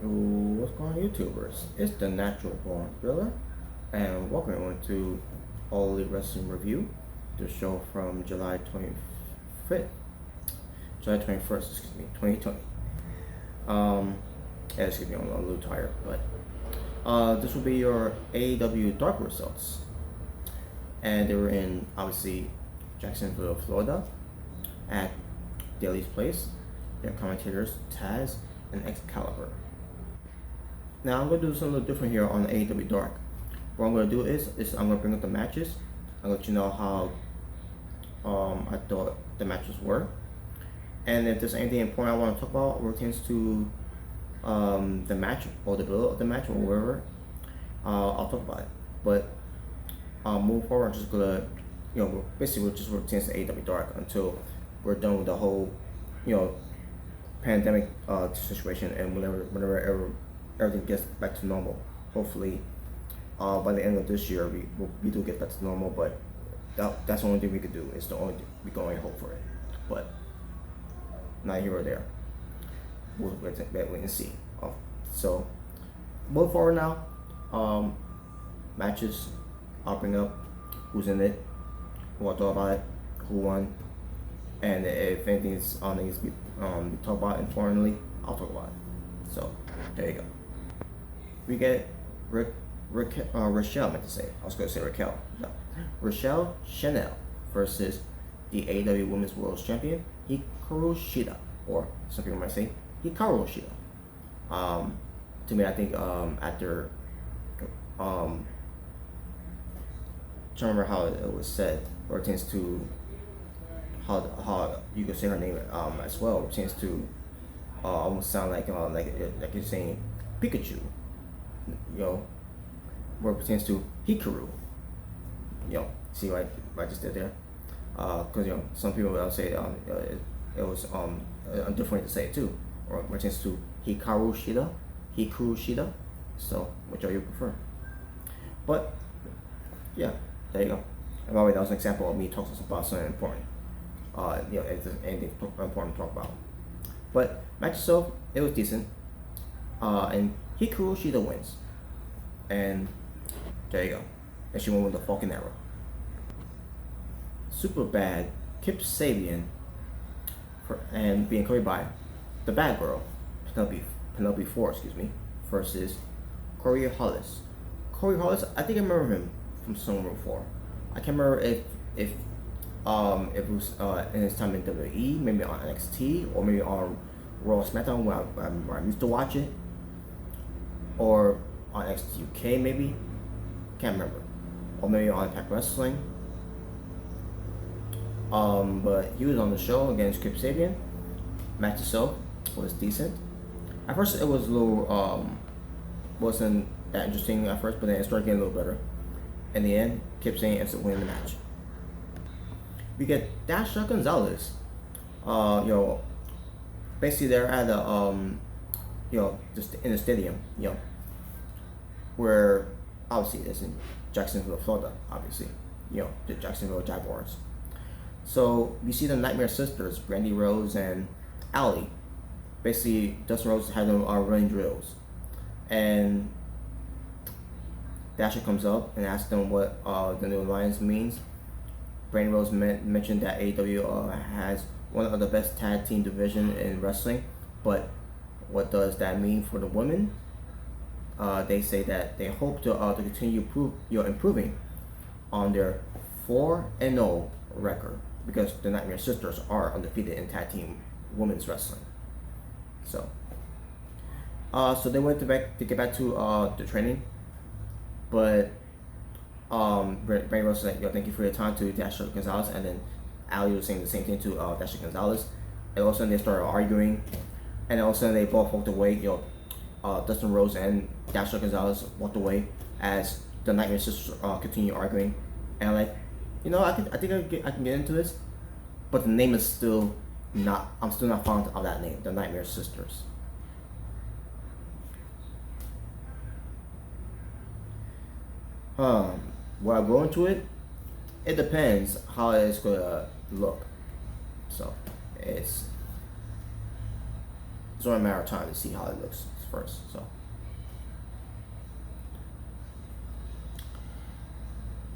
What's going on, YouTubers? It's the Natural Born Thriller, and welcome everyone to All Elite Wrestling Review, the show from July 25th, July 21st, 2020. Excuse me, I'm a little tired, but this will be your AEW Dark results, and they were in obviously Jacksonville, Florida, at Daly's Place. Their commentators Taz and Excalibur. Now I'm going to do something a little different here on AEW Dark. What I'm going to do is I'm going to bring up the matches. I'll let you know how I thought the matches were. And if there's anything important I want to talk about pertains to the match or the build of the match or whatever, I'll talk about it. But moving forward, I'm just going to, basically we'll just pertains to AEW Dark until we're done with the whole, pandemic situation, and whenever everything gets back to normal. Hopefully, by the end of this year, we do get back to normal. But that's the only thing we could do. It's the only thing we can only hope for it. But not here or there. We'll wait and see. So moving forward now, matches. I'll bring up who's in it, who I thought about it, who won, and if anything needs to be talked about importantly, I'll talk about it. So there you go. We get Rochelle, meant to say. I was going to say Raquel. No. Rochelle Chanel versus the AEW Women's World Champion, Hikaru Shida. Or some people might say Hikaru Shida. To me, I think after trying to remember how it was said, or it tends to how you could say her name as well. It tends to almost sound like you're saying Pikachu, where it pertains to Hikaru. See what I just did there? Because some people will say it was a different way to say it too, or it pertains to Hikaru Shida. So whichever you prefer. But yeah, there you go. And by the way, that was an example of me talking about something important. If there's anything important to talk about. But match itself, it was decent. And Hikaru Shida wins. And there you go. And she won with the Falcon Arrow. Super bad Kip Sabian and being covered by the bad girl, Penelope Ford, versus Corey Hollis. Corey Hollis, I think I remember him from somewhere before. I can't remember if it was in his time in WWE, maybe on NXT, or maybe on Raw SmackDown where I used to watch it, or on NXT UK maybe, can't remember, or maybe on Impact Wrestling. But he was on the show against Kip Sabian. Match itself was decent. At first it was a little wasn't that interesting at first, but then it started getting a little better. In the end, Kip Sabian ends up winning the match. We get Dasha Gonzalez. Basically they're at a just in the stadium, where obviously it's in Jacksonville, Florida, obviously, the Jacksonville Jaguars. So we see the Nightmare Sisters, Brandy Rose and Allie. Basically, Dustin Rose had them running drills, and Dasha comes up and asks them what the new alliance means. Brandy Rose mentioned that AEW has one of the best tag team division in wrestling, but what does that mean for the women? They say that they hope to continue improving on their 4-0 record, because the Nightmare Sisters are undefeated in tag team women's wrestling. So they went to get back to the training, but Brandy Rose said, thank you for your time to Dasha Gonzalez, and then Ali was saying the same thing to Dasha Gonzalez, and all of a sudden they started arguing, and all of a sudden they both walked away. Dustin Rose and Dasha Gonzalez walked away as the Nightmare Sisters continue arguing, and I think I can get into this, but the name is still not. I'm still not fond of that name, the Nightmare Sisters. When I go into it, it depends how it's gonna look. So it's it's only a matter of time to see how it looks first.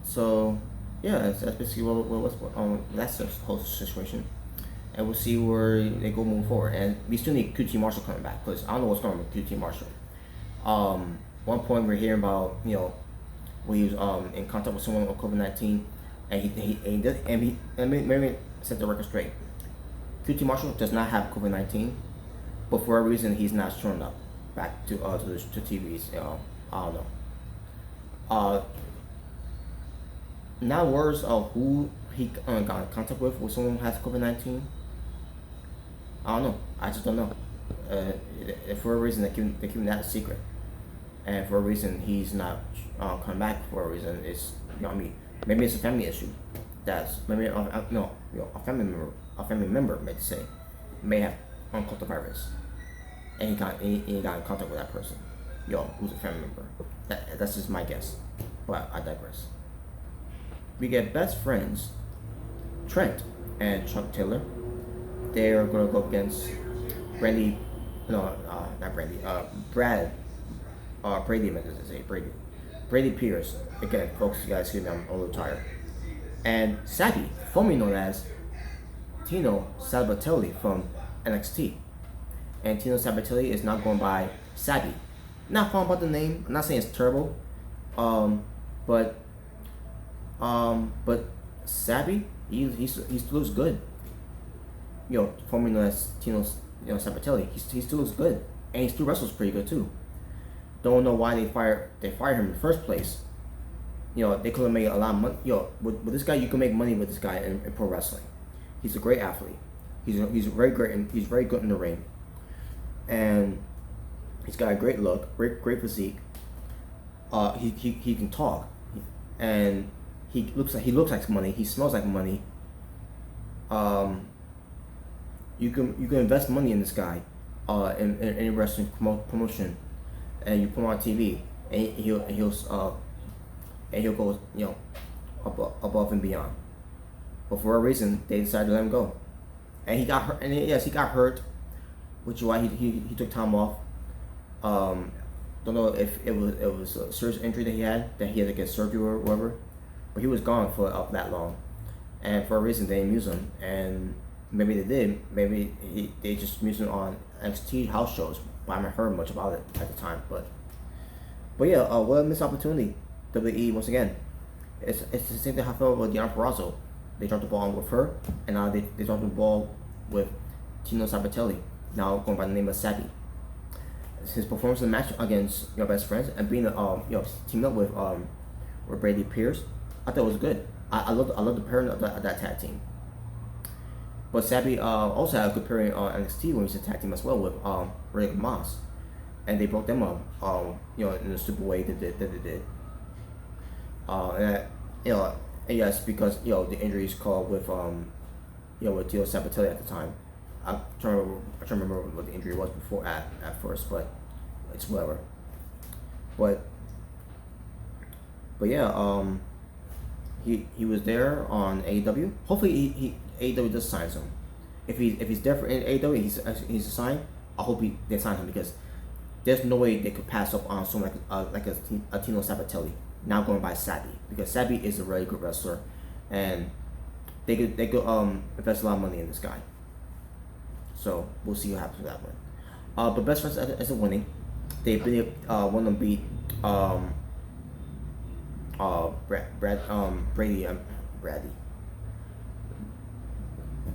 So yeah, that's basically what's on that's the whole situation, and we'll see where they go move forward. And we still need QT Marshall coming back because I don't know what's going on with QT Marshall. One point we're hearing about when he was in contact with someone with COVID-19, and maybe set the record straight. QT Marshall does not have COVID-19, but for a reason he's not showing up back to TVs. I don't know. Not words of who he got in contact with someone who has COVID-19. I don't know. I just don't know. For a reason they keep that a secret, and for a reason he's not coming back. For a reason it's maybe it's a family issue. That's maybe a family member may say may have caught the virus, and he got in contact with that person. Who's a family member. That's just my guess, but I digress. We get best friends, Trent and Chuck Taylor. They are gonna go against Brady. Not Brady. Brady. I meant to say Brady. Brady Pierce. Again, folks, you guys hear me? I'm a little tired. And Sabby, formerly known as Tino Sabatelli from NXT. And Tino Sabatelli is now going by Sabby. Not fond about the name. I'm not saying it's terrible. But Sabby, he still looks good. Formerly known as Tino Sabatelli, he still looks good, and he still wrestles pretty good too. Don't know why they fired him in the first place. They could have made a lot of money. With this guy, you can make money with this guy in pro wrestling. He's a great athlete. He's very great, and he's very good in the ring. And he's got a great look, great physique. He can talk, and he looks like money. He smells like money. You can invest money in this guy, in any wrestling promotion, and you put him on TV, and he'll go above and beyond. But for a reason, they decided to let him go, and he got hurt. And yes, he got hurt, which is why he took time off. Don't know if it was a serious injury that he had to get surgery or whatever, but he was gone for that long, and for a reason they didn't use him. And maybe they did. Maybe they just used him on NXT house shows, but I haven't heard much about it at the time. But yeah, what a missed opportunity. WWE once again. It's the same thing I felt with Deanna Purrazzo. They dropped the ball with her, and now they dropped the ball with Tino Sabatelli, now going by the name of Sabby. His performance in the match against your best friends and being teamed up with Brady Pierce, I thought it was good. I love the pairing of that tag team. But Sabby also had a good pairing on NXT when he was a tag team as well with Rick Moss, and they broke them up in the super way that they did. And yes, because the injuries caused with with Tino Sabatelli at the time. I'm trying to remember what the injury was before at first, but it's whatever. But yeah, he was there on AEW. Hopefully AEW does sign him. If he's there for AEW, he's assigned. I hope they sign him, because there's no way they could pass up on someone like a Tino Sabatelli now going by Sabby, because Sabby is a really good wrestler, and they could invest a lot of money in this guy. So we'll see what happens with that one. But best friends isn't winning. They want to beat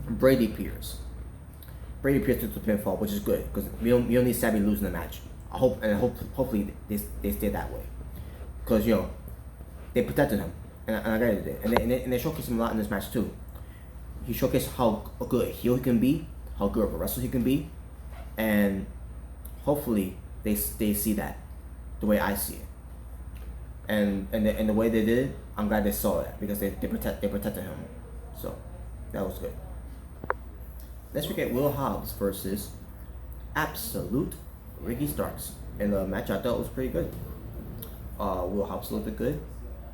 Brady Pierce. Brady Pierce took the pinfall, which is good, because we don't need Sabby losing the match. Hopefully they stay that way, because they protected him, and I got it. And they showcased him a lot in this match too. He showcased how good a heel he can be, how good of a wrestler he can be, and hopefully they see that the way I see it. And the way they did, I'm glad they saw that, because they protected him. So that was good. Next we get Will Hobbs versus Absolute Ricky Starks. And the match I thought was pretty good. Will Hobbs looked good,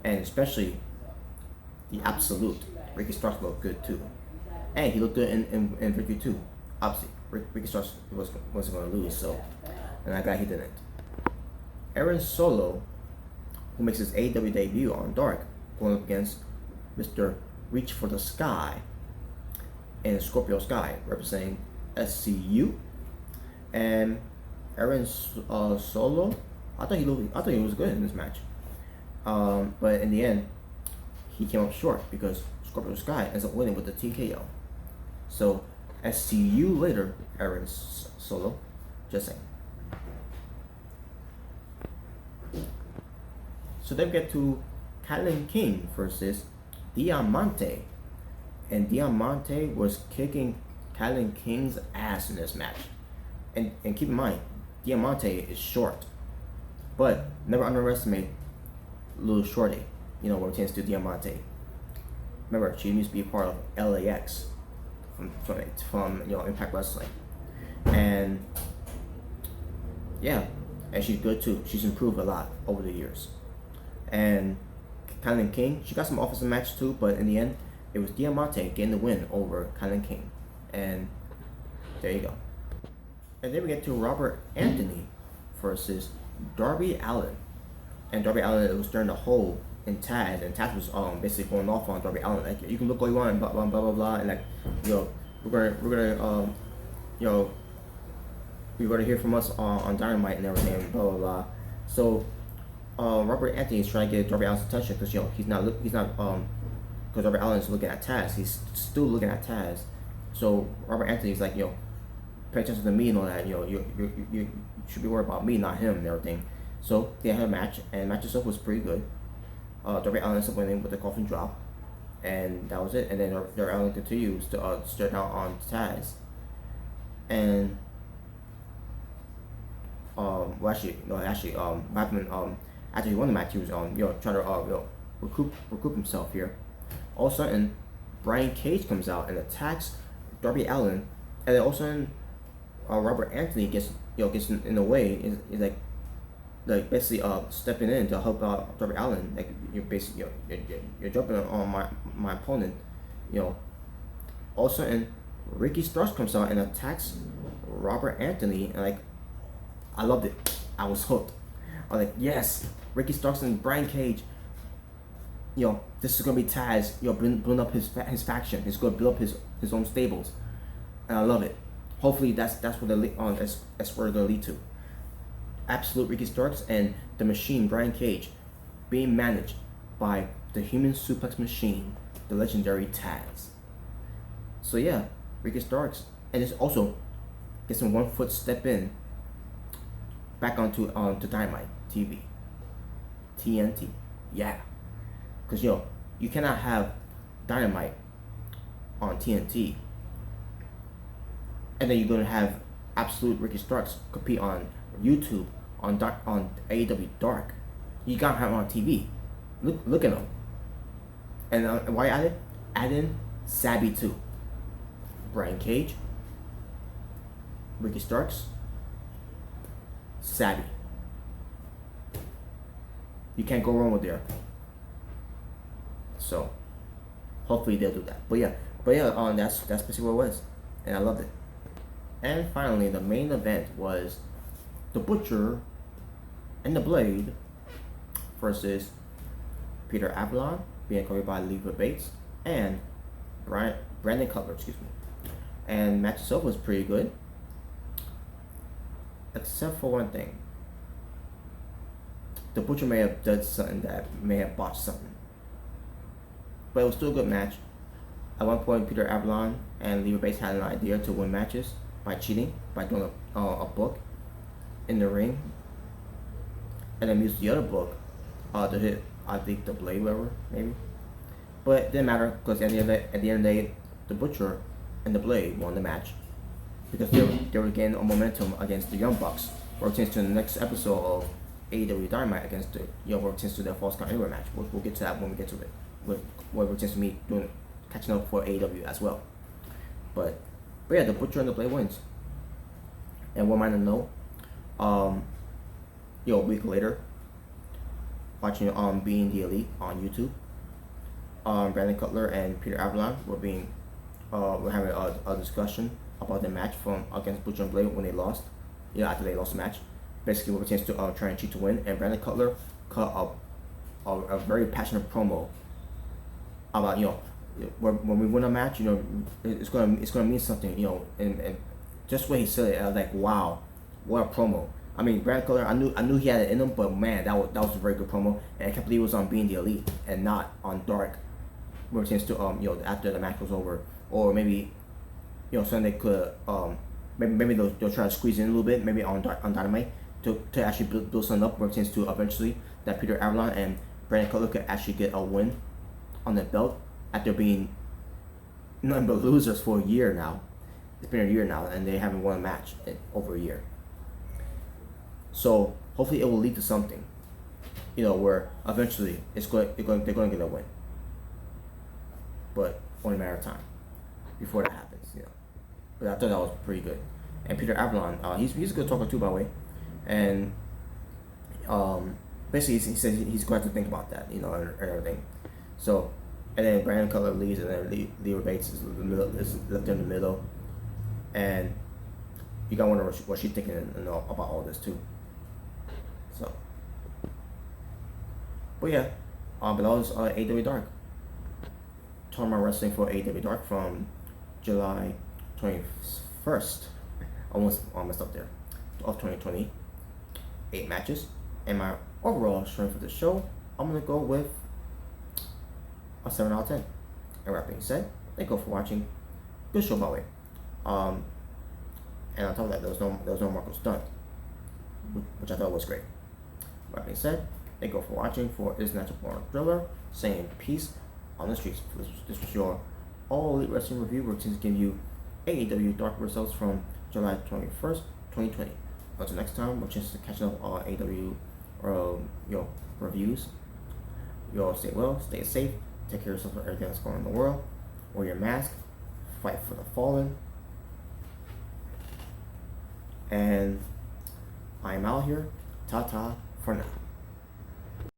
and especially the Absolute Ricky Starks looked good too. And he looked good in Ricky too. Obviously, Ricky Starks wasn't going to lose, so, and I got he didn't. Aaron Solow, who makes his AEW debut on Dark, going up against Mr. Reach for the Sky and Scorpio Sky, representing SCU. And Aaron Solow, I thought he was good in this match, but in the end, he came up short because Scorpio Sky ends up winning with the TKO. So SCU later, Aaron Solow, just saying. So then we get to Kylan King versus Diamante. And Diamante was kicking Kylan King's ass in this match. And keep in mind, Diamante is short. But never underestimate Lil Shorty, when it comes to Diamante. Remember, she used to be part of LAX from Impact Wrestling. And yeah, and she's good too. She's improved a lot over the years. And Kylan King, she got some offensive match too, but in the end, it was Diamante getting the win over Kylan King. And there you go. And then we get to Robert Anthony versus Darby Allin. And Darby Allin, it was during the hole in Taz, and Taz was basically going off on Darby Allin, like, you can look all you want, and blah blah blah blah blah, and like, we're gonna hear from us on Dynamite and everything, and blah blah blah. So Robert Anthony is trying to get Darby Allin's attention because because Darby Allin is looking at Taz. He's still looking at Taz. So Robert Anthony's like, pay attention to me and all that. You should be worried about me, not him, and everything. So they had a match, and the match itself was pretty good. Darby Allin ended up winning with the coffin drop, and that was it. And then Darby Allin continues to stare down on Taz. And what happened? After he won the match, he was trying to recoup himself here. All of a sudden, Brian Cage comes out and attacks Darby Allin, and then all of a sudden, Robert Anthony gets in the way. Is like basically stepping in to help out Darby Allin. Like, you're basically you're jumping on my opponent. All of a sudden, Ricky Starks comes out and attacks Robert Anthony, and like, I loved it. I was hooked. I was like, yes, Ricky Starks and Brian Cage. This is gonna be Taz. Building up his faction. He's gonna build up his own stables, and I love it. Hopefully, that's where that's where they'll lead to. Absolute Ricky Starks and the Machine, Brian Cage, being managed by the Human Suplex Machine, the legendary Taz. So yeah, Ricky Starks, and it's also gets some 1 foot step in back onto to Dynamite TV, TNT, yeah, because you cannot have Dynamite on TNT, and then you're gonna have Absolute Ricky Starks compete on YouTube on AEW Dark. You gotta have him on TV. Look at him. And why add in Sabby too. Brian Cage, Ricky Starks, Sabby. You can't go wrong with there. So hopefully they'll do that. But yeah, that's basically what it was, and I loved it. And finally, the main event was the Butcher and the Blade versus Peter Avalon, being covered by Leva Bates, and Brandon Cutler, excuse me. And match itself was pretty good, except for one thing. The Butcher may have done something that may have botched something, but it was still a good match. At one point, Peter Avalon and Leva Bates had an idea to win matches by cheating, by doing a book in the ring, and then used the other book to hit, I think, the Blade, whatever, maybe. But it didn't matter, because at the end of the day, the Butcher and the Blade won the match, because they were getting a momentum against the Young Bucks, where it turns to the next episode of AEW Dynamite against the where it turns to their Falls Count Anywhere match. We'll get to that when we get to it, with where it turns to me catching up for AEW as well. But yeah, the Butcher and the Blade wins. And what am I to know? A week later, watching Being the Elite on YouTube, Brandon Cutler and Peter Avalon were having a discussion about the match from against Butcher and Blade when they lost. After they lost the match, basically what pertains to trying to cheat to win. And Brandon Cutler cut a very passionate promo about when we win a match, it's gonna mean something, and just what he said it, I was like, wow, what a promo. I mean, Brandon Cutler, I knew he had it in him, but man, that was a very good promo, and I can't believe it was on Being the Elite and not on Dark, where it tends to after the match was over, or maybe something they could maybe they'll try to squeeze in a little bit, maybe on Dynamite to actually build something up, where it tends to eventually that Peter Avalon and Brandon Cutler could actually get a win on the belt after being nothing but losers for a year now. It's been a year now, and they haven't won a match in over a year. So hopefully it will lead to something, where eventually they're going to get a win. But only a matter of time before that happens, But I thought that was pretty good. And Peter Avalon, he's a good talker too, by the way. And basically he said he's going to think about that, and everything. So, and then Brandon Cutler leaves, and then Leo Bates is left in the middle. And you gotta wonder what she's thinking about all this too. So, but yeah, but that was AEW Dark. Talking about wrestling for AEW Dark from July 21st, almost up there, of 2020. 8 matches, and my overall strength for the show, I'm gonna go with a 7 out of 10. And that being said, thank you for watching. Good show, by the way. And on top of that, there was no Marcos Dunn, which I thought was great. That being said, thank you for watching. For Is Natural Born Thriller, saying peace on the streets. This was your All Elite Wrestling review, where to give you AEW Dark results from July 21st, 2020. Until next time, we're just catching up on AEW reviews. You all stay well, stay safe, take care of yourself for everything that's going on in the world. Wear your mask, fight for the fallen. And I'm out here. Ta-ta for now.